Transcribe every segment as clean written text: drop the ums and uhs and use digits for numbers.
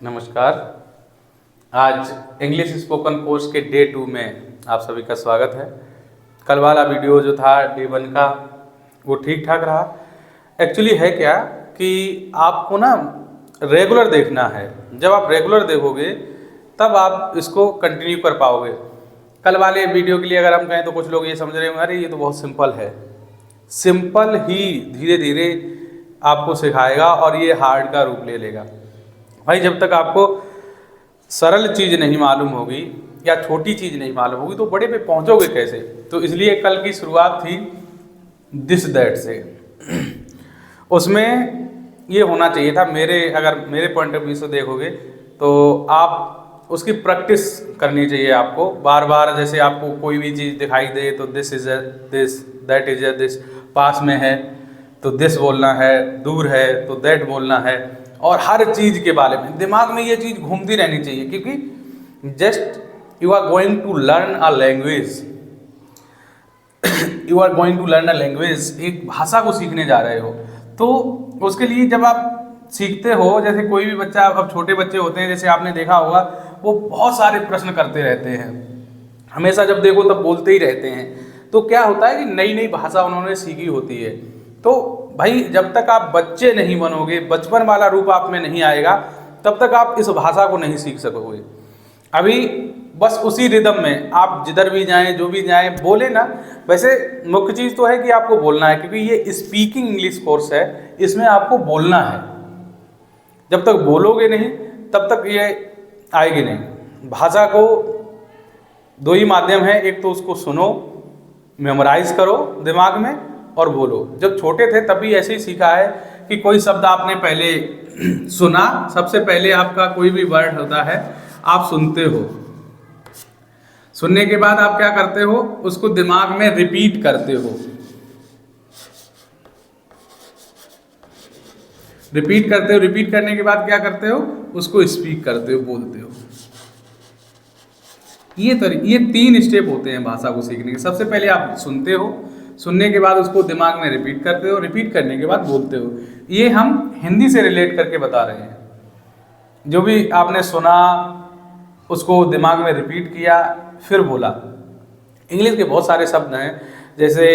नमस्कार। आज English spoken course के डे 2 में आप सभी का स्वागत है। कल वाला वीडियो जो था डे 1 का वो ठीक ठाक रहा। एक्चुअली है क्या कि आपको ना रेगुलर देखना है। जब आप रेगुलर देखोगे तब आप इसको कंटिन्यू कर पाओगे। कल वाले वीडियो के लिए अगर हम कहें तो कुछ लोग ये समझ रहे होंगे अरे ये तो बहुत सिंपल है। सिंपल ही धीरे धीरे आपको सिखाएगा और ये हार्ड का रूप ले लेगा। भाई जब तक आपको सरल चीज़ नहीं मालूम होगी या छोटी चीज़ नहीं मालूम होगी तो बड़े पे पहुंचोगे कैसे। तो इसलिए कल की शुरुआत थी दिस दैट से। उसमें ये होना चाहिए था अगर मेरे पॉइंट ऑफ व्यू से देखोगे तो आप उसकी प्रैक्टिस करनी चाहिए आपको बार बार। जैसे आपको कोई भी चीज़ दिखाई दे तो this is a this, that is a this, पास में है तो दिस बोलना है, दूर है तो दैट बोलना है। और हर चीज़ के बारे में दिमाग में ये चीज़ घूमती रहनी चाहिए, क्योंकि just you are going to learn a language. You are going to learn a language, एक भाषा को सीखने जा रहे हो। तो उसके लिए जब आप सीखते हो, जैसे कोई भी बच्चा, अब छोटे बच्चे होते हैं जैसे आपने देखा होगा, वो बहुत सारे प्रश्न करते रहते हैं, हमेशा जब देखो तब बोलते ही रहते हैं। तो क्या होता है कि नई नई भाषा उन्होंने सीखी होती है। तो भाई जब तक आप बच्चे नहीं बनोगे, बचपन वाला रूप आप में नहीं आएगा, तब तक आप इस भाषा को नहीं सीख सकोगे। अभी बस उसी रिदम में आप जिधर भी जाएं, जो भी जाएं, बोले ना। वैसे मुख्य चीज़ तो है कि आपको बोलना है, क्योंकि ये स्पीकिंग इंग्लिश कोर्स है, इसमें आपको बोलना है। जब तक बोलोगे नहीं तब तक ये आएगी नहीं। भाषा को दो ही माध्यम है, एक तो उसको सुनो, मेमोराइज करो दिमाग में, और बोलो। जब छोटे थे तब भी ऐसे ही सीखा है कि कोई शब्द आपने पहले सुना, सबसे पहले आपका कोई भी वर्ड होता है आप सुनते हो, सुनने के बाद आप क्या करते हो, उसको दिमाग में रिपीट करते हो। रिपीट करते हो, रिपीट करने के बाद क्या करते हो, उसको स्पीक करते हो, बोलते हो। ये 3 स्टेप होते हैं भाषा को सीखने के। सबसे पहले आप सुनते हो, सुनने के बाद उसको दिमाग में रिपीट करते हो, रिपीट करने के बाद बोलते हो। ये हम हिंदी से रिलेट करके बता रहे हैं। जो भी आपने सुना उसको दिमाग में रिपीट किया, फिर बोला। इंग्लिश के बहुत सारे शब्द हैं, जैसे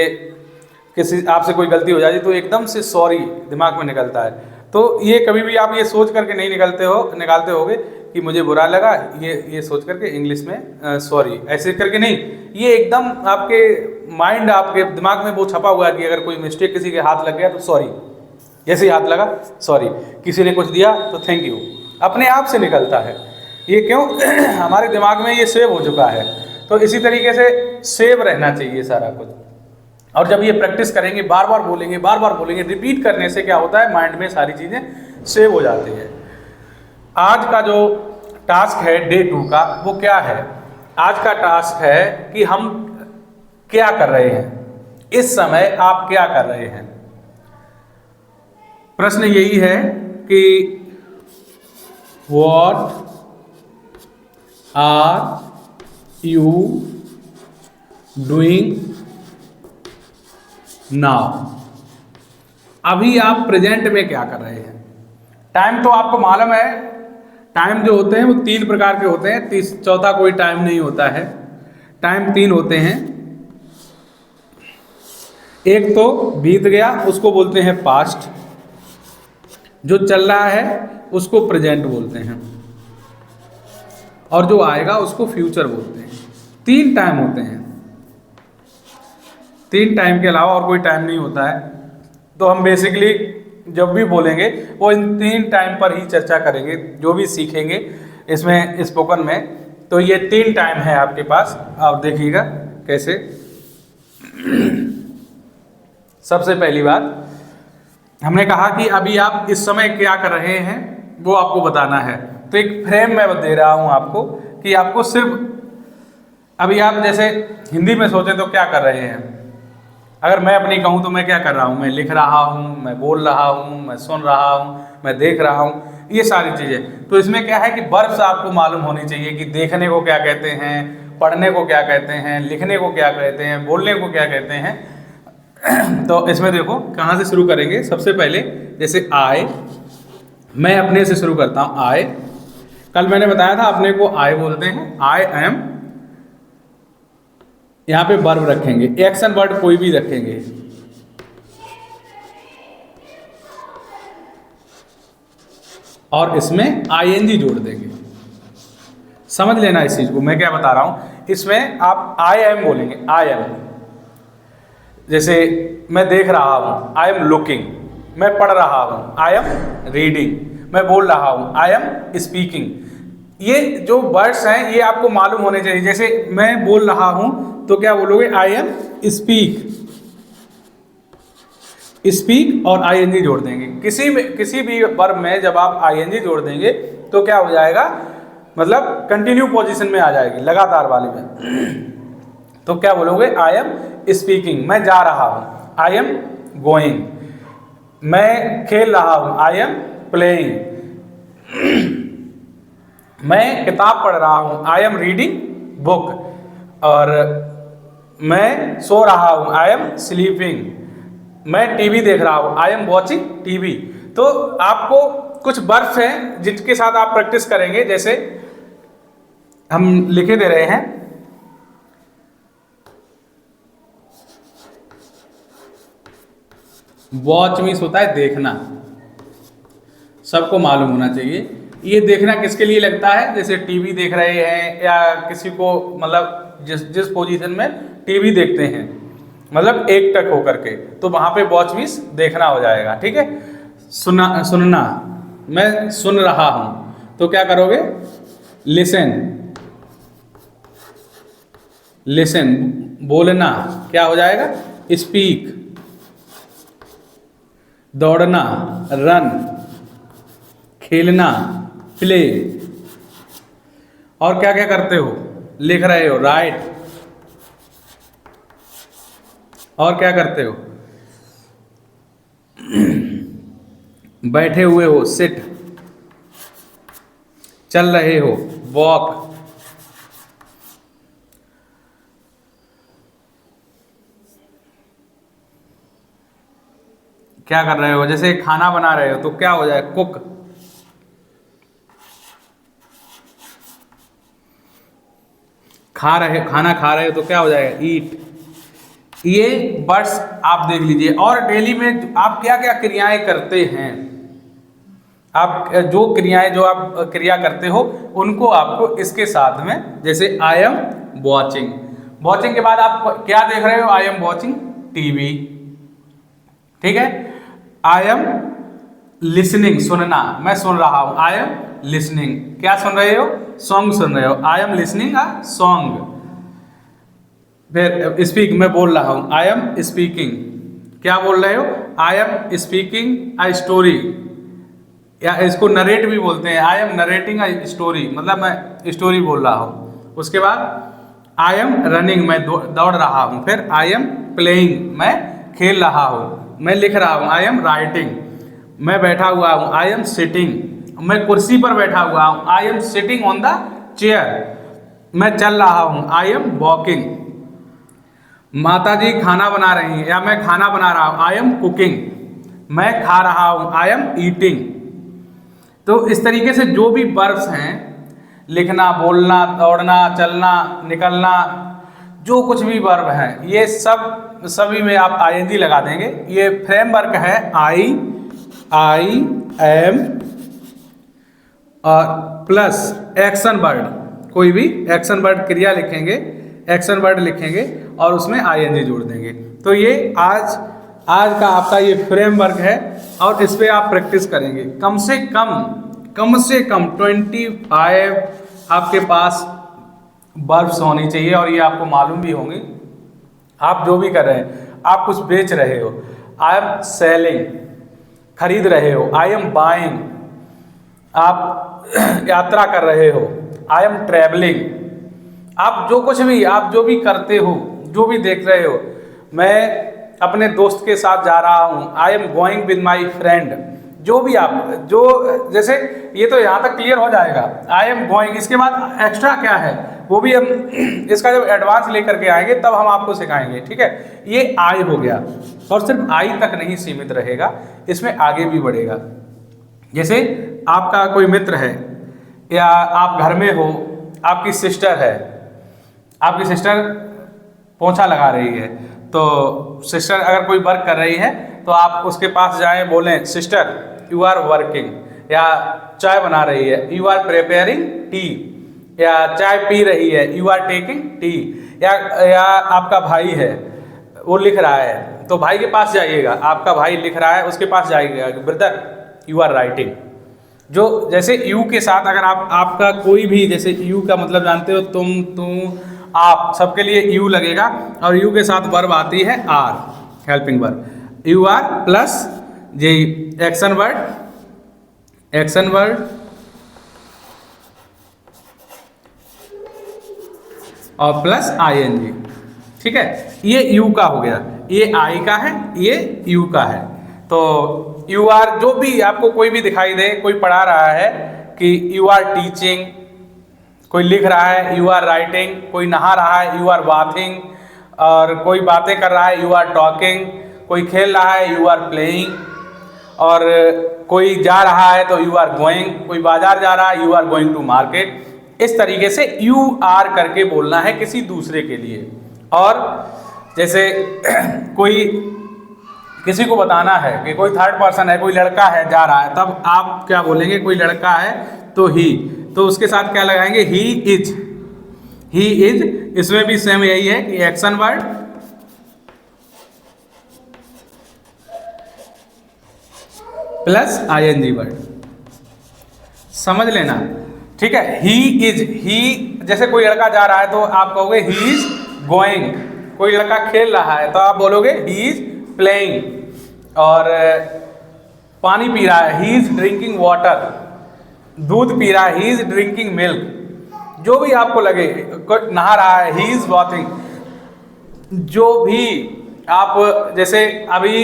किसी आपसे कोई गलती हो जाती तो एकदम से सॉरी दिमाग में निकलता है। तो ये कभी भी आप ये सोच करके नहीं निकालते होगे कि मुझे बुरा लगा, ये सोच करके इंग्लिश में सॉरी ऐसे करके नहीं। ये एकदम आपके माइंड, आपके दिमाग में वो छपा हुआ है कि अगर कोई मिस्टेक किसी के हाथ लग गया तो सॉरी, जैसे ही हाथ लगा सॉरी, किसी ने कुछ दिया तो थैंक यू, अपने आप से निकलता है। ये क्यों? हमारे दिमाग में ये सेव हो चुका है। तो इसी तरीके से सेव रहना चाहिए सारा कुछ। और जब ये प्रैक्टिस करेंगे, बार बार बोलेंगे, रिपीट करने से क्या होता है, माइंड में सारी चीज़ें सेव हो जाती है। आज का जो टास्क है डे 2 का, वो क्या है? आज का टास्क है कि हम क्या कर रहे हैं, इस समय आप क्या कर रहे हैं। प्रश्न यही है कि what are you doing now. अभी आप प्रेजेंट में क्या कर रहे हैं। टाइम तो आपको मालूम है, टाइम जो होते हैं वो 3 प्रकार के होते हैं, चौथा कोई टाइम नहीं होता है। टाइम 3 होते हैं। एक तो बीत गया, उसको बोलते हैं पास्ट। जो चल रहा है उसको प्रेजेंट बोलते हैं, और जो आएगा उसको फ्यूचर बोलते हैं। 3 टाइम होते हैं। 3 टाइम के अलावा और कोई टाइम नहीं होता है। तो हम बेसिकली जब भी बोलेंगे वो इन 3 टाइम पर ही चर्चा करेंगे, जो भी सीखेंगे इसमें स्पोकन में। तो ये 3 टाइम है आपके पास, आप देखिएगा कैसे। सबसे पहली बात हमने कहा कि अभी आप इस समय क्या कर रहे हैं वो आपको बताना है। तो एक फ्रेम मैं दे रहा हूं आपको कि आपको सिर्फ अभी आप जैसे हिंदी में सोचें तो क्या कर रहे हैं। अगर मैं अपनी कहूँ तो मैं क्या कर रहा हूँ, मैं लिख रहा हूँ, मैं बोल रहा हूँ, मैं सुन रहा हूँ, मैं देख रहा हूँ, ये सारी चीज़ें। तो इसमें क्या है कि वर्ब्स आपको मालूम होनी चाहिए कि देखने को क्या कहते हैं, पढ़ने को क्या कहते हैं, लिखने को क्या कहते हैं, बोलने को क्या कहते हैं। तो इसमें देखो कहाँ से शुरू करेंगे। सबसे पहले जैसे आए, मैं अपने से शुरू करता हूँ। आए, कल मैंने बताया था अपने को आई बोलते हैं, आई एम, यहां पे वर्ब रखेंगे, एक्शन वर्ड कोई भी रखेंगे। और इसमें आईएनजी जोड़ देंगे। समझ लेना इस चीज को, मैं क्या बता रहा हूं। इसमें आप आई एम बोलेंगे, आई एम, जैसे मैं देख रहा हूं, आई एम लुकिंग, मैं पढ़ रहा हूं, आई एम रीडिंग, मैं बोल रहा हूं, आई एम स्पीकिंग। ये जो वर्ड्स हैं ये आपको मालूम होने चाहिए। जैसे मैं बोल रहा हूं तो क्या बोलोगे, आई एम स्पीक, स्पीक और आईएनजी जोड़ देंगे। किसी भी वर्ब में जब आप आईएनजी जोड़ देंगे तो क्या हो जाएगा, मतलब कंटिन्यू पोजीशन में आ जाएगी, लगातार वाली में। तो क्या बोलोगे, आई एम स्पीकिंग, मैं जा रहा हूं, आई एम गोइंग, मैं खेल रहा हूं, आई एम प्लेइंग, मैं किताब पढ़ रहा हूं, आई एम रीडिंग बुक, और मैं सो रहा हूं, आई एम स्लीपिंग, मैं टीवी देख रहा हूं, आई एम वॉचिंग टीवी। तो आपको कुछ वर्ब्स हैं जिनके साथ आप प्रैक्टिस करेंगे। जैसे हम लिखे दे रहे हैं, वॉच मीन्स होता है देखना, सबको मालूम होना चाहिए। ये देखना किसके लिए लगता है, जैसे टीवी देख रहे हैं या किसी को, मतलब जिस पोजीशन में टीवी देखते हैं, मतलब एक टक होकर के, तो वहां पे वॉच मीन्स देखना हो जाएगा। ठीक है। सुनना, मैं सुन रहा हूं तो क्या करोगे, लिसन, लिसन। बोलना क्या हो जाएगा, स्पीक। दौड़ना, रन। खेलना, प्ले। और क्या क्या करते हो, लिख रहे हो, राइट। और क्या करते हो, बैठे हुए हो, सिट। चल रहे हो, वॉक। क्या कर रहे हो, जैसे खाना बना रहे हो तो क्या हो जाए, कुक। खाना खा रहे हो तो क्या हो जाएगा, ईट। ये वर्ड्स आप देख लीजिए। और डेली में आप क्या क्या क्रियाएं करते हैं, आप जो क्रियाएं जो आप क्रिया करते हो उनको आपको इसके साथ में, जैसे आई एम वॉचिंग, वॉचिंग के बाद आप क्या देख रहे हो, आई एम वॉचिंग टीवी। ठीक है। आई एम लिसनिंग, सुनना, मैं सुन रहा हूं, आई एम लिसनिंग। क्या सुन रहे हो, सॉन्ग सुन रहे हो, I am listening a song. फिर स्पीक, मैं बोल रहा हूं, आई एम स्पीकिंग। क्या बोल रहे हो, I am speaking a story, या इसको नरेट भी बोलते हैं, I am narrating a story, मतलब मैं स्टोरी बोल रहा हूं। उसके बाद आई एम रनिंग, मैं दौड़ रहा हूं। फिर आई एम प्लेइंग, मैं खेल रहा हूं। मैं लिख रहा हूं, आई एम राइटिंग। मैं बैठा हुआ हूं, आई एम सिटिंग। मैं कुर्सी पर बैठा हुआ हूं, I am sitting on the chair. मैं चल रहा हूं, आई एम वॉकिंग। माता जी खाना बना रही हैं, या मैं खाना बना रहा हूं, आई एम कुकिंग। मैं खा रहा हूं, आई एम ईटिंग। तो इस तरीके से जो भी वर्ब्स हैं, लिखना, बोलना, दौड़ना, चलना, निकलना, जो कुछ भी वर्ब है, ये सभी में आप आईएनजी लगा देंगे। ये फ्रेमवर्क है आई एम और प्लस एक्शन वर्ड, कोई भी एक्शन वर्ड क्रिया लिखेंगे, एक्शन वर्ड लिखेंगे और उसमें आईएनजी जोड़ देंगे। तो ये आज का आपका ये फ्रेमवर्क है और इस पर आप प्रैक्टिस करेंगे। कम से कम 25 आपके पास वर्ब्स होनी चाहिए और ये आपको मालूम भी होंगी। आप जो भी कर रहे हैं, आप कुछ बेच रहे हो, आई एम सेलिंग, खरीद रहे हो, आई एम बाइंग, आप यात्रा कर रहे हो, आई एम ट्रैवलिंग। आप जो भी करते हो, जो भी देख रहे हो, मैं अपने दोस्त के साथ जा रहा हूं, आई am going with my friend. जो भी आप जैसे ये तो यहाँ तक क्लियर हो जाएगा, आई एम गोइंग। इसके बाद एक्स्ट्रा क्या है वो भी हम इसका जब एडवांस लेकर के आएंगे तब हम आपको सिखाएंगे। ठीक है। ये आई हो गया और सिर्फ आई तक नहीं सीमित रहेगा, इसमें आगे भी बढ़ेगा। जैसे आपका कोई मित्र है, या आप घर में हो, आपकी सिस्टर है, आपकी सिस्टर पोंछा लगा रही है, तो सिस्टर अगर कोई वर्क कर रही है तो आप उसके पास जाएं, बोलें सिस्टर यू आर वर्किंग, या चाय बना रही है यू आर प्रिपेयरिंग टी, या चाय पी रही है यू आर टेकिंग टी, या आपका भाई है वो लिख रहा है तो भाई के पास जाइएगा, आपका भाई लिख रहा है उसके पास जाइएगा, ब्रदर यू आर राइटिंग। जो जैसे यू के साथ अगर आपका कोई भी, जैसे यू का मतलब जानते हो तुम, आप, सबके लिए यू लगेगा, और यू के साथ वर्ब आती है are, helping verb, you are plus J action word और प्लस आईएनजी। ठीक है, ये यू का हो गया, ये आई का है, ये यू का है। तो यू आर, जो भी आपको कोई भी दिखाई दे, कोई पढ़ा रहा है कि यू आर टीचिंग, कोई लिख रहा है यू आर राइटिंग, कोई नहा रहा है यू आर बाथिंग, और कोई बातें कर रहा है यू आर टॉकिंग, कोई खेल रहा है यू आर प्लेइंग, और कोई जा रहा है तो यू आर गोइंग, कोई बाजार जा रहा है you are going to market. इस तरीके से यू आर करके बोलना है किसी दूसरे के लिए। और जैसे कोई किसी को बताना है कि कोई थर्ड पर्सन है, कोई लड़का है जा रहा है, तब आप क्या बोलेंगे, कोई लड़का है तो ही, तो उसके साथ क्या लगाएंगे, ही इज, ही इज। इसमें भी सेम यही है कि action word plus ING word, समझ लेना। ठीक है, ही इज, ही, जैसे कोई लड़का जा रहा है तो आप कहोगे ही इज गोइंग, कोई लड़का खेल रहा है तो आप बोलोगे ही इज प्लेइंग, और पानी पी रहा है ही इज ड्रिंकिंग वाटर, दूध पी रहा है ही इज ड्रिंकिंग मिल्क, जो भी आपको लगे, कोई नहा रहा है ही इज बाथिंग, जो भी आप, जैसे अभी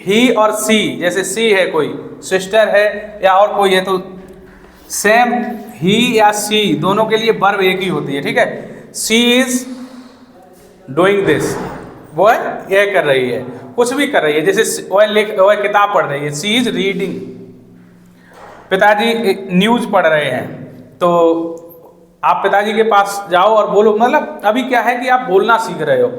ही और सी, जैसे सी है कोई सिस्टर है या और कोई है, तो सेम ही या सी दोनों के लिए वर्ब एक ही होती है। ठीक है, सी इज डूइंग दिस, वो ये कर रही है, कुछ भी कर रही है, जैसे वह किताब पढ़ रही है, सी इज रीडिंग। पिताजी न्यूज पढ़ रहे हैं तो आप पिताजी के पास जाओ और बोलो, मतलब अभी क्या है कि आप बोलना सीख रहे हो,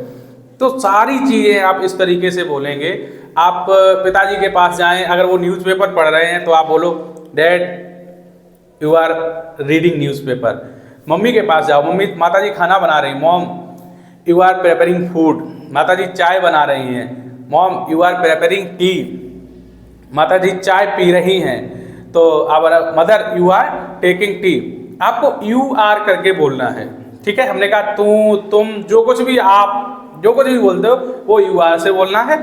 तो सारी चीज़ें आप इस तरीके से बोलेंगे। आप पिताजी के पास जाएं, अगर वो न्यूज़पेपर पढ़ रहे हैं तो आप बोलो dad you are reading newspaper. Mummy के पास जाओ, मम्मी, माताजी खाना बना रही, mom you are preparing food, माताजी चाय बना रही हैं, mom you are preparing tea, माताजी चाय पी रही हैं, तो आप mother you are taking tea. आपको यू आर करके बोलना है। ठीक है, हमने कहा तू, तुम, जो कुछ भी आप जो कुछ भी बोलते हो वो यू आर से बोलना है।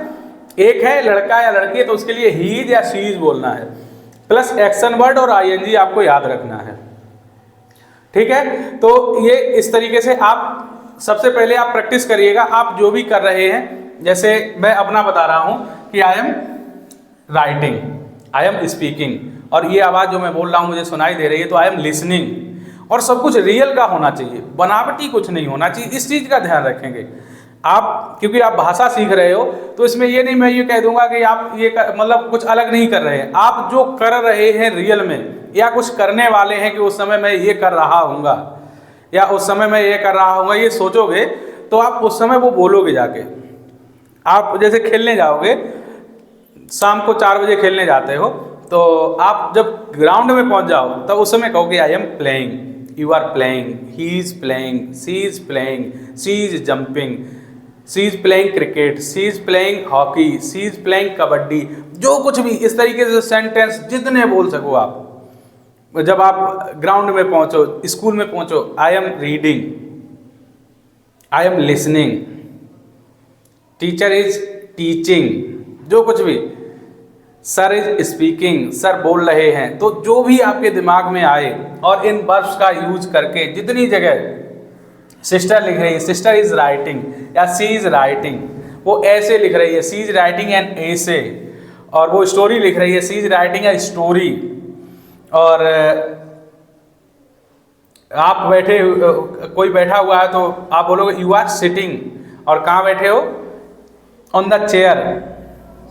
एक है लड़का या लड़की तो उसके लिए ही या शी इज बोलना है, प्लस एक्शन वर्ड और आईएनजी आपको याद रखना है। ठीक है, तो ये इस तरीके से आप सबसे पहले आप प्रैक्टिस करिएगा। आप जो भी कर रहे हैं, जैसे मैं अपना बता रहा हूं कि I am writing, I am speaking, और ये आवाज़ जो मैं बोल रहा हूँ मुझे सुनाई दे रही है, तो आई एम लिसनिंग। और सब कुछ रियल का होना चाहिए, बनावटी कुछ नहीं होना चाहिए। इस चीज़ का ध्यान रखेंगे आप, क्योंकि आप भाषा सीख रहे हो, तो इसमें ये नहीं मैं ये कह दूंगा कि आप ये मतलब कुछ अलग नहीं कर रहे हैं। आप जो कर रहे हैं रियल में, या कुछ करने वाले हैं कि उस समय मैं ये कर रहा हूँगा या उस समय मैं ये कर रहा हूँगा, ये सोचोगे तो आप उस समय वो बोलोगे जाके। आप जैसे खेलने जाओगे, शाम को 4 बजे खेलने जाते हो, तो आप जब ग्राउंड में पहुंच जाओ तब उस समय कहोगे I am playing, you are playing, he is playing, she is playing, she is jumping, she is playing cricket, she is playing hockey, she is playing kabaddi. जो कुछ भी इस तरीके से सेंटेंस जितने बोल सको आप, जब आप ग्राउंड में पहुंचो, स्कूल में पहुंचो, I am reading, I am listening, teacher is teaching, जो कुछ भी, सर इज स्पीकिंग, सर बोल रहे हैं। तो जो भी आपके दिमाग में आए, और इन वर्ब्स का यूज करके जितनी जगह सिस्टर लिख रही है, सिस्टर इज राइटिंग या सी इज राइटिंग, वो ऐसे लिख रही है, सी इज राइटिंग एन ऐसे, और वो स्टोरी लिख रही है, सी इज राइटिंग ए स्टोरी। और आप बैठे, कोई बैठा हुआ है तो आप बोलोगे यू आर सिटिंग, और कहाँ बैठे हो, ऑन द चेयर।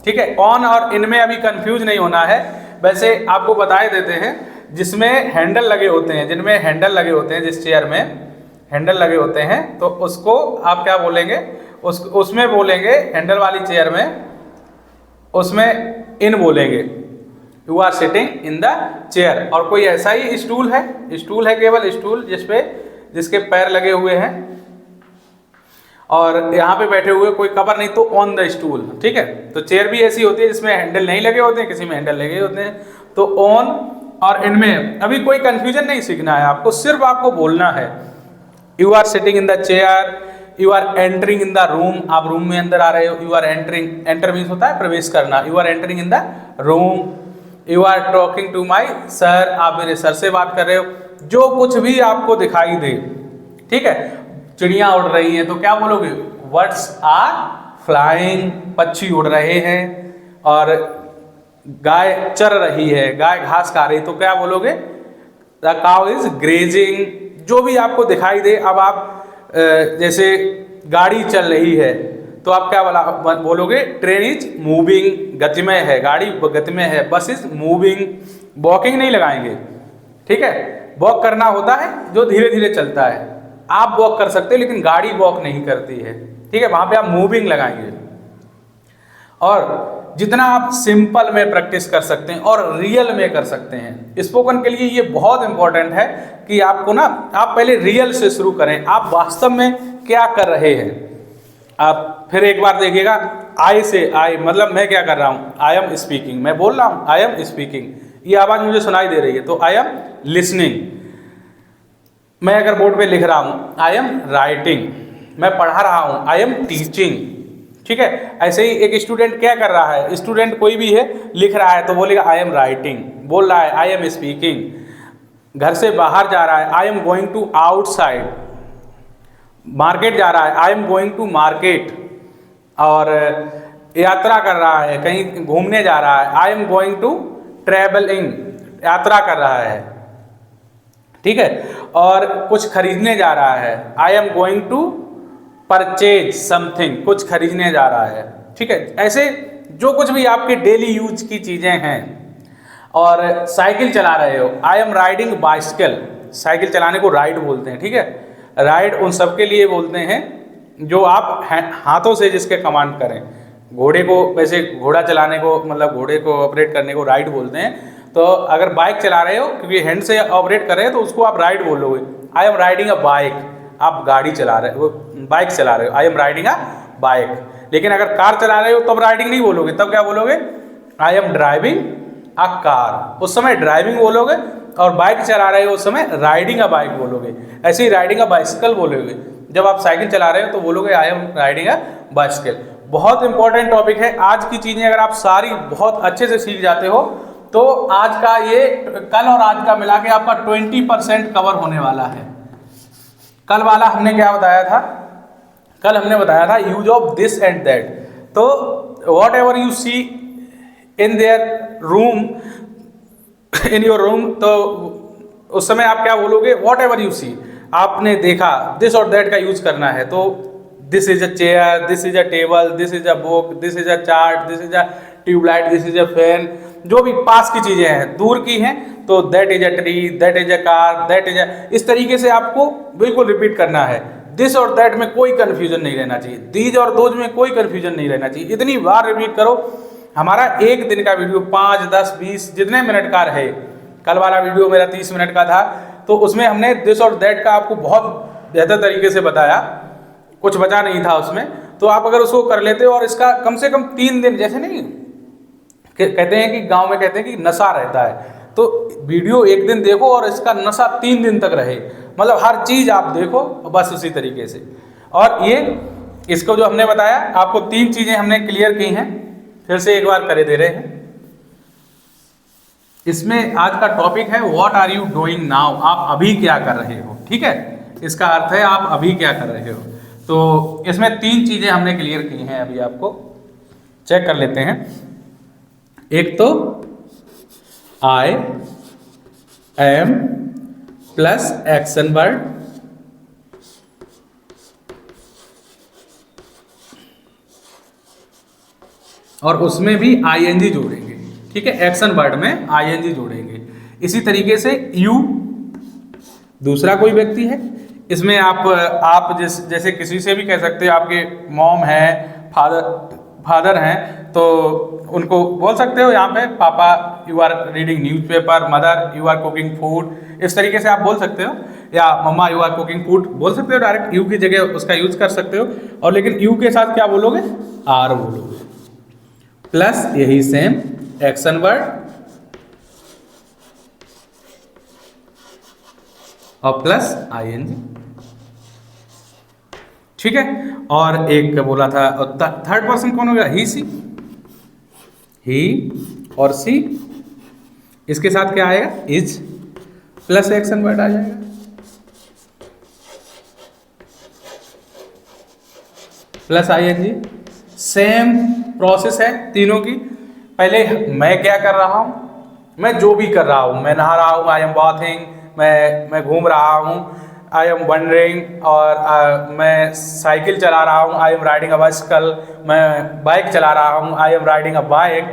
ठीक है, ऑन और इनमें अभी कंफ्यूज नहीं होना है। वैसे आपको बताए देते हैं जिसमें हैंडल लगे होते हैं, जिनमें हैंडल लगे होते हैं, जिस चेयर में हैंडल लगे होते हैं, तो उसको आप क्या बोलेंगे, उसमें बोलेंगे, हैंडल वाली चेयर में, उसमें इन बोलेंगे, you are sitting in the chair. और कोई ऐसा ही स्टूल है केवल स्टूल जिसके पैर लगे हुए हैं और यहाँ पे बैठे हुए, कोई कवर नहीं, तो ऑन द स्टूल, ठीक है। तो चेयर भी ऐसी होती है जिसमें हैंडल नहीं लगे होते हैं, किसी में हैंडल लगे होते हैं, तो ऑन और इनमें अभी कोई कंफ्यूजन नहीं सीखना है आपको, सिर्फ आपको बोलना है you are sitting in the chair, you are entering in the room, आप रूम में अंदर आ रहे हो, you are entering, enter means होता है प्रवेश करना, you are entering in the room, you are talking to my sir, आप मेरे सर से बात कर रहे हो, जो कुछ भी आपको दिखाई दे, ठीक है। चिड़िया उड़ रही हैं तो क्या बोलोगे, बर्ड्स आर फ्लाइंग, पक्षी उड़ रहे हैं, और गाय चर रही है, गाय घास खा रही, तो क्या बोलोगे, द काउ इज ग्रेजिंग, जो भी आपको दिखाई दे। अब आप जैसे गाड़ी चल रही है तो आप क्या बोलोगे, ट्रेन इज मूविंग, गतिमय है, गाड़ी गतिमय है, बस इज मूविंग, वॉकिंग नहीं लगाएंगे, ठीक है। वॉक करना होता है जो धीरे धीरे चलता है, आप वॉक कर सकते हो लेकिन गाड़ी वॉक नहीं करती है, ठीक है, वहां पे आप मूविंग लगाएंगे। और जितना आप सिंपल में प्रैक्टिस कर सकते हैं और रियल में कर सकते हैं, स्पोकन के लिए ये बहुत इंपॉर्टेंट है कि आपको ना, आप पहले रियल से शुरू करें, आप वास्तव में क्या कर रहे हैं। आप फिर एक बार देखिएगा, आई से, आई मतलब मैं क्या कर रहा हूँ, आई एम स्पीकिंग, मैं बोल रहा हूँ आई एम स्पीकिंग, ये आवाज़ मुझे सुनाई दे रही है तो आई एम लिसनिंग। मैं अगर बोर्ड पे लिख रहा हूँ आई एम राइटिंग, मैं पढ़ा रहा हूँ आई एम टीचिंग, ठीक है। ऐसे ही एक स्टूडेंट क्या कर रहा है, स्टूडेंट कोई भी है लिख रहा है तो बोलेगा आई एम राइटिंग, बोल रहा है आई एम स्पीकिंग। घर से बाहर जा रहा है I am going to outside, market जा रहा है I am going to market, और यात्रा कर रहा है, कहीं घूमने जा रहा है I am going to travelling, यात्रा कर रहा है, ठीक है। और कुछ खरीदने जा रहा है I am going to purchase something, कुछ खरीदने जा रहा है, ठीक है। ऐसे जो कुछ भी आपके डेली यूज की चीज़ें हैं। और साइकिल चला रहे हो I am riding bicycle, cycle चलाने को राइड बोलते हैं, ठीक है। राइड उन सब के लिए बोलते हैं जो आप हाथों से जिसके कमांड करें। घोड़े को, वैसे घोड़ा चलाने को, मतलब घोड़े को ऑपरेट करने को राइड बोलते हैं। तो अगर बाइक चला रहे हो, क्योंकि हैंड से ऑपरेट कर रहे हो, तो उसको आप राइड बोलोगे, I am riding a bike, आप गाड़ी चला रहे हो, बाइक चला रहे हो, I am riding a bike. लेकिन अगर कार चला रहे हो तब राइडिंग नहीं बोलोगे, तब क्या बोलोगे, I am driving a car, उस समय ड्राइविंग बोलोगे। और बाइक चला रहे हो उस समय राइडिंग अ बाइक बोलोगे। ऐसे ही राइडिंग अ बाइसिकल बोलोगे, जब आप साइकिल चला रहे हो तो बोलोगे I am riding a bicycle. बहुत इंपॉर्टेंट टॉपिक है। आज की चीज़ें अगर आप सारी बहुत अच्छे से सीख जाते हो तो आज का ये, कल और आज का मिला के आपका 20% कवर होने वाला है। कल वाला हमने क्या बताया था, कल हमने बताया था use of this and that. तो whatever you see in their room, in your room, तो उस समय आप क्या बोलोगे, वॉट एवर यू सी, आपने देखा, दिस और दैट का यूज करना है। तो this is a chair, this is a table, this is a book, this is a chart, this is a tubelight, this is a fan, जो भी पास की चीजें हैं, दूर की हैं तो that is a tree, that is a car, that is अ, इस तरीके से आपको बिल्कुल रिपीट करना है। दिस और दैट में कोई कंफ्यूजन नहीं रहना चाहिए, दीज और दोज में कोई कंफ्यूजन नहीं रहना चाहिए। इतनी बार रिपीट करो। हमारा एक दिन का वीडियो 5, 10, 20 जितने मिनट का रहे, कल वाला वीडियो मेरा 30 मिनट का था, तो उसमें हमने दिस और दैट का आपको बहुत बेहतर तरीके से बताया, कुछ बचा नहीं था उसमें। तो आप अगर उसको कर लेते हो और इसका कम से कम 3 दिन, जैसे नहीं कहते हैं कि गांव में कहते हैं कि नशा रहता है, तो वीडियो एक दिन देखो और इसका नशा 3 दिन तक रहे, मतलब हर चीज़ आप देखो बस उसी तरीके से। और ये इसको जो हमने बताया आपको 3 चीज़ें हमने क्लियर की हैं, फिर से एक बार करे दे रहे हैं। इसमें आज का टॉपिक है what are you doing now, आप अभी क्या कर रहे हो, ठीक है। इसका अर्थ है आप अभी क्या कर रहे हो। तो इसमें 3 चीज़ें हमने क्लियर की हैं, अभी आपको चेक कर लेते हैं। एक तो I am plus action word, और उसमें भी आईएनजी जोड़ेंगे, ठीक है। एक्शन वर्ड में आईएनजी जोड़ेंगे। इसी तरीके से यू दूसरा कोई व्यक्ति है, इसमें आप जैसे किसी से भी कह सकते हो, आपके मॉम है, फादर हैं, तो उनको बोल सकते हो यहाँ पे papa you are reading newspaper, mother you are cooking food, इस तरीके से आप बोल सकते हो, या mama you are cooking food बोल सकते हो, डायरेक्ट यू की जगह उसका यूज कर सकते हो। और लेकिन यू के साथ क्या बोलोगे, आर बोलोगे, प्लस यही सेम एक्शन वर्ड और प्लस आईएनजी, ठीक है। और एक बोला था थर्ड पर्सन कौन हो गया, ही सी, ही और सी, इसके साथ क्या आएगा, इज प्लस एक्शन वर्ड आ जाएगा। प्लस आईएनजी, सेम प्रोसेस है तीनों की। पहले मैं क्या कर रहा हूं, मैं जो भी कर रहा हूं, मैं नहा रहा हूं, आई एम बाथिंग, मैं घूम रहा हूं, आई एम वंडरिंग, और मैं साइकिल चला रहा हूँ, I am riding a bicycle, मैं बाइक चला रहा हूँ, I am riding a bike,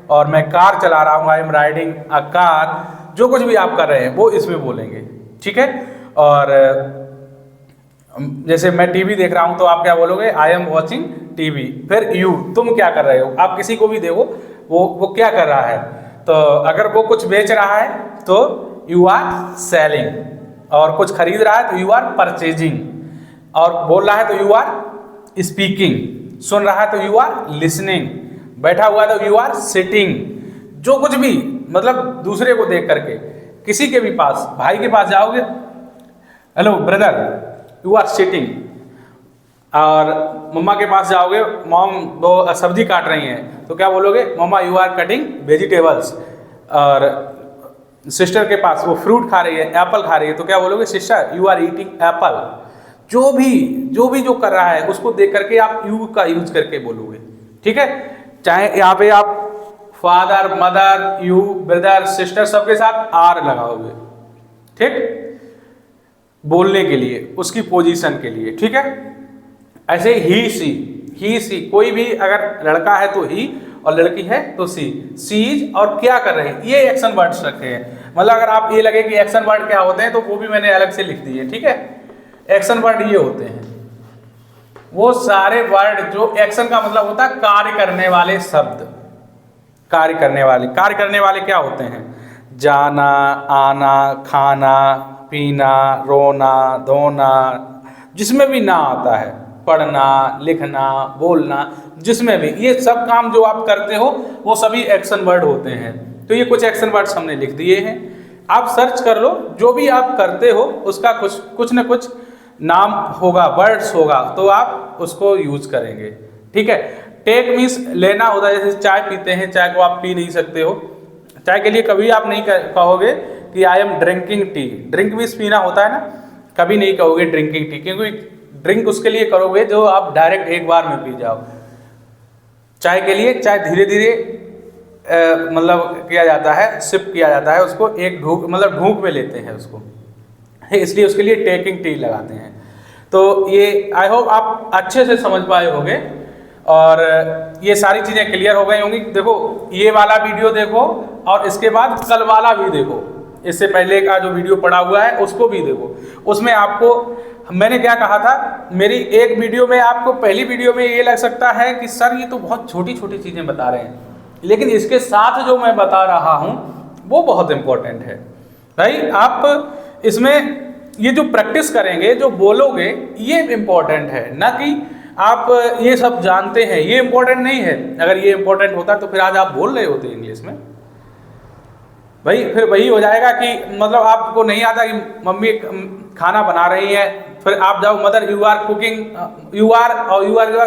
और मैं कार चला रहा हूँ, I am riding a car. जो कुछ भी आप कर रहे हैं वो इसमें बोलेंगे, ठीक है। और जैसे मैं टीवी देख रहा हूँ तो आप क्या बोलोगे, आई एम वॉचिंग टीवी। फिर यू, तुम क्या कर रहे हो, आप किसी को भी देखो वो क्या कर रहा है, तो अगर वो कुछ बेच रहा है तो यू आर सेलिंग, और कुछ खरीद रहा है तो यू आर परचेजिंग, और बोल रहा है तो यू आर स्पीकिंग, सुन रहा है तो यू आर लिसनिंग, बैठा हुआ है तो यू आर सिटिंग। जो कुछ भी, मतलब दूसरे को देख करके, किसी के भी पास, भाई के पास जाओगे, hello brother you are sitting, और मम्मा के पास जाओगे, मॉम वो सब्जी काट रही हैं तो क्या बोलोगे, मम्मा यू आर कटिंग वेजिटेबल्स। और सिस्टर के पास वो फ्रूट खा रही है, एप्पल खा रही है, तो क्या बोलोगे, sister you are eating apple. जो भी जो कर रहा है उसको देख करके आप यू का यूज करके बोलोगे, ठीक है। चाहे यहाँ पे आप father, mother, you, brother, sister, सबके साथ आर लगाओगे, ठीक, बोलने के लिए, उसकी पोजीशन के लिए, ठीक है। ऐसे ही सी, कोई भी अगर लड़का है तो ही, और लड़की है तो सी, सीज, और क्या कर रहे हैं, ये एक्शन वर्ड्स रखे हैं। मतलब अगर आप ये लगे कि एक्शन वर्ड क्या होते हैं तो वो भी मैंने अलग से लिख दिए, ठीक है। एक्शन वर्ड ये होते हैं वो सारे वर्ड जो एक्शन का मतलब होता है कार्य करने वाले शब्द, कार्य करने वाले क्या होते हैं, जाना, आना, खाना, पीना, रोना, धोना, जिसमें भी ना आता है, पढ़ना, लिखना, बोलना, जिसमें भी, ये सब काम जो आप करते हो वो सभी एक्शन वर्ड होते हैं। तो ये कुछ एक्शन वर्ड्स हमने लिख दिए हैं, आप सर्च कर लो, जो भी आप करते हो उसका कुछ न कुछ नाम होगा, वर्ड्स होगा, तो आप उसको यूज करेंगे, ठीक है। टेक मीन्स लेना होता है, जैसे चाय पीते हैं, चाय को आप पी नहीं सकते हो, चाय के लिए कभी आप नहीं कहोगे कि I am drinking tea, drink means पीना होता है ना, कभी नहीं कहोगे ड्रिंकिंग टी, क्योंकि ड्रिंक उसके लिए करोगे जो आप डायरेक्ट एक बार में पी जाओ। चाय के लिए चाय धीरे धीरे मतलब किया जाता है, सिप किया जाता है उसको, एक ढूक, मतलब ढूक में लेते हैं उसको, इसलिए उसके लिए टेकिंग टी लगाते हैं। तो ये आई होप आप अच्छे से समझ पाए होंगे और ये सारी चीज़ें क्लियर हो गई होंगी। देखो ये वाला वीडियो देखो और इसके बाद कल वाला भी देखो, इससे पहले का जो वीडियो पड़ा हुआ है उसको भी देखो। उसमें आपको मैंने क्या कहा था, मेरी एक वीडियो में आपको, पहली वीडियो में ये लग सकता है कि सर ये तो बहुत छोटी छोटी चीज़ें बता रहे हैं, लेकिन इसके साथ जो मैं बता रहा हूँ वो बहुत इम्पोर्टेंट है भाई। आप इसमें ये जो प्रैक्टिस करेंगे, जो बोलोगे, ये इम्पोर्टेंट है, ना कि आप ये सब जानते हैं, ये इम्पोर्टेंट नहीं है। अगर ये इम्पोर्टेंट होता तो फिर आज आप बोल रहे होते इंग्लिश में भाई। फिर वही हो जाएगा कि मतलब आपको नहीं आता कि मम्मी खाना बना रही है, फिर आप जाओ mother you are cooking, you are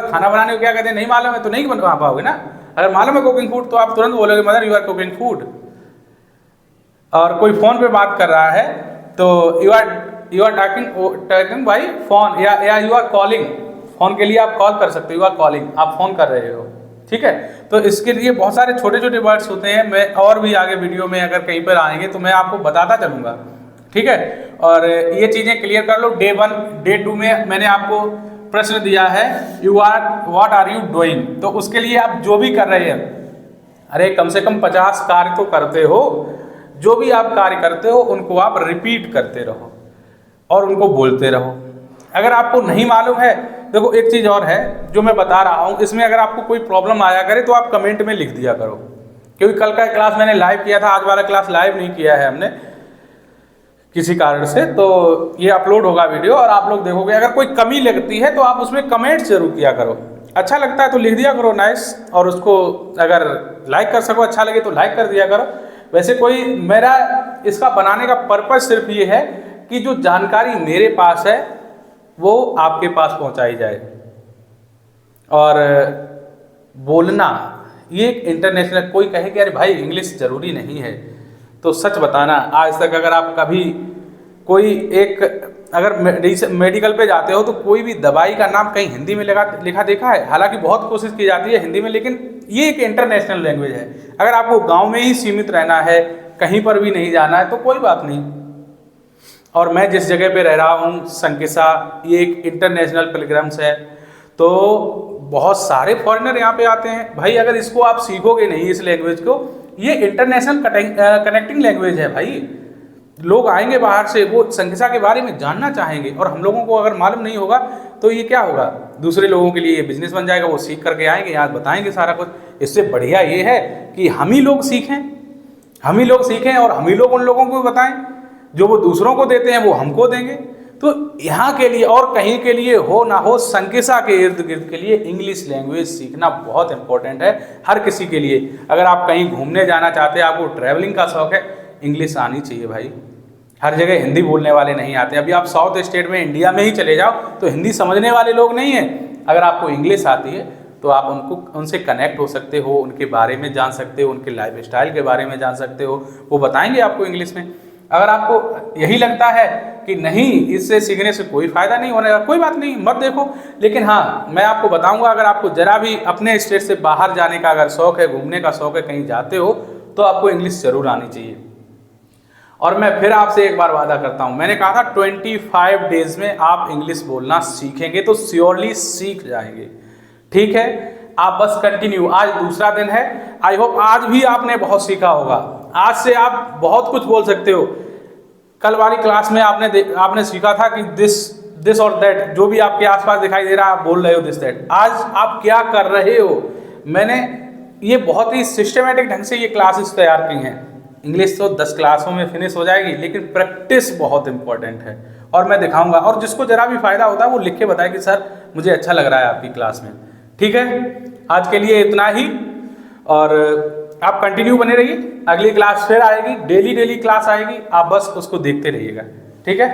खाना बनाने को क्या कहते हैं नहीं मालूम है तो नहीं बना पाओगे ना। अगर मालूम है कुकिंग फूड तो आप तुरंत बोलोगे mother you are cooking food. और कोई फ़ोन पे बात कर रहा है तो you are talking by phone, या यू आर कॉलिंग, फ़ोन के लिए आप कॉल कर सकते हो, यू आर कॉलिंग, आप फ़ोन कर रहे हो, ठीक है। तो इसके लिए बहुत सारे छोटे छोटे वर्ड्स होते हैं, मैं और भी आगे वीडियो में अगर कहीं पर आएंगे तो मैं आपको बताता चलूँगा, ठीक है। और ये चीज़ें क्लियर कर लो। डे 1 डे 2 में मैंने आपको प्रश्न दिया है व्हाट आर यू डूइंग, तो उसके लिए आप जो भी कर रहे हैं, अरे कम से कम 50 कार्य तो करते हो, जो भी आप कार्य करते हो उनको आप रिपीट करते रहो और उनको बोलते रहो। अगर आपको नहीं मालूम है, देखो एक चीज़ और है जो मैं बता रहा हूँ, इसमें अगर आपको कोई प्रॉब्लम आया करे तो आप कमेंट में लिख दिया करो, क्योंकि कल का क्लास मैंने लाइव किया था, आज वाला क्लास लाइव नहीं किया है हमने किसी कारण से, तो ये अपलोड होगा वीडियो और आप लोग देखोगे। अगर कोई कमी लगती है तो आप उसमें कमेंट जरूर किया करो, अच्छा लगता है तो लिख दिया करो नाइस, और उसको अगर लाइक कर सको, अच्छा लगे तो लाइक कर दिया करो। वैसे कोई मेरा इसका बनाने का पर्पस सिर्फ ये है कि जो जानकारी मेरे पास है वो आपके पास पहुंचाई जाए। और बोलना ये एक इंटरनेशनल, कोई कहे कि अरे भाई इंग्लिश ज़रूरी नहीं है, तो सच बताना, आज तक अगर आप कभी कोई एक अगर मेडिकल पे जाते हो तो कोई भी दवाई का नाम कहीं हिंदी में लिखा देखा है? हालांकि बहुत कोशिश की जाती है हिंदी में, लेकिन ये एक इंटरनेशनल लैंग्वेज है। अगर आपको गांव में ही सीमित रहना है, कहीं पर भी नहीं जाना है, तो कोई बात नहीं। और मैं जिस जगह पे रह रहा हूँ संकिसा, ये एक इंटरनेशनल पिलग्रिम्स है, तो बहुत सारे फॉरेनर यहाँ पे आते हैं। भाई अगर इसको आप सीखोगे नहीं, इस लैंग्वेज को, ये इंटरनेशनल कनेक्टिंग लैंग्वेज है भाई। लोग आएंगे बाहर से, वो संकिसा के बारे में जानना चाहेंगे, और हम लोगों को अगर मालूम नहीं होगा तो ये क्या होगा, दूसरे लोगों के लिए ये बिजनेस बन जाएगा, वो सीख करके आएंगे, यहाँ बताएंगे सारा कुछ। इससे बढ़िया ये है कि हम ही लोग सीखें, हम ही लोग सीखें और हम ही लोग उन लोगों को बताएं, जो वो दूसरों को देते हैं वो हमको देंगे। तो यहाँ के लिए और कहीं के लिए हो ना हो, संकिसा के इर्द गिर्द के लिए इंग्लिश लैंग्वेज सीखना बहुत इंपॉर्टेंट है हर किसी के लिए। अगर आप कहीं घूमने जाना चाहते हैं, आपको ट्रैवलिंग का शौक है, इंग्लिश आनी चाहिए भाई। हर जगह हिंदी बोलने वाले नहीं आते। अभी आप साउथ स्टेट में इंडिया में ही चले जाओ तो हिंदी समझने वाले लोग नहीं हैं। अगर आपको इंग्लिश आती है तो आप उनसे कनेक्ट हो सकते हो, उनके बारे में जान सकते हो, उनके लाइफ स्टाइल के बारे में जान सकते हो, वो बताएंगे आपको इंग्लिश में। अगर आपको यही लगता है कि नहीं, इससे सीखने से कोई फ़ायदा नहीं होने का, कोई बात नहीं, मत देखो। लेकिन हाँ, मैं आपको बताऊंगा, अगर आपको ज़रा भी अपने स्टेट से बाहर जाने का अगर शौक़ है, घूमने का शौक़ है, कहीं जाते हो, तो आपको इंग्लिश ज़रूर आनी चाहिए। और मैं फिर आपसे एक बार वादा करता हूँ, मैंने कहा था 25 डेज़ में आप इंग्लिश बोलना सीखेंगे तो श्योरली सीख जाएंगे। ठीक है, आप बस कंटिन्यू। आज दूसरा दिन है, आई होप आज भी आपने बहुत सीखा होगा। आज से आप बहुत कुछ बोल सकते हो। कल वाली क्लास में आपने सीखा था कि दिस और दैट, जो भी आपके आसपास दिखाई दे रहा है आप बोल रहे हो दिस दैट। आज आप क्या कर रहे हो? मैंने ये बहुत ही सिस्टमेटिक ढंग से ये क्लासेस तैयार की हैं। इंग्लिश तो 10 क्लासों में फिनिश हो जाएगी, लेकिन प्रैक्टिस बहुत इंपॉर्टेंट है और मैं दिखाऊंगा। और जिसको जरा भी फायदा होता है वो लिख के बताए कि सर मुझे अच्छा लग रहा है आपकी क्लास में। ठीक है, आज के लिए इतना ही, और आप कंटिन्यू बने रहिए। अगली क्लास फिर आएगी, डेली क्लास आएगी, आप बस उसको देखते रहिएगा। ठीक है।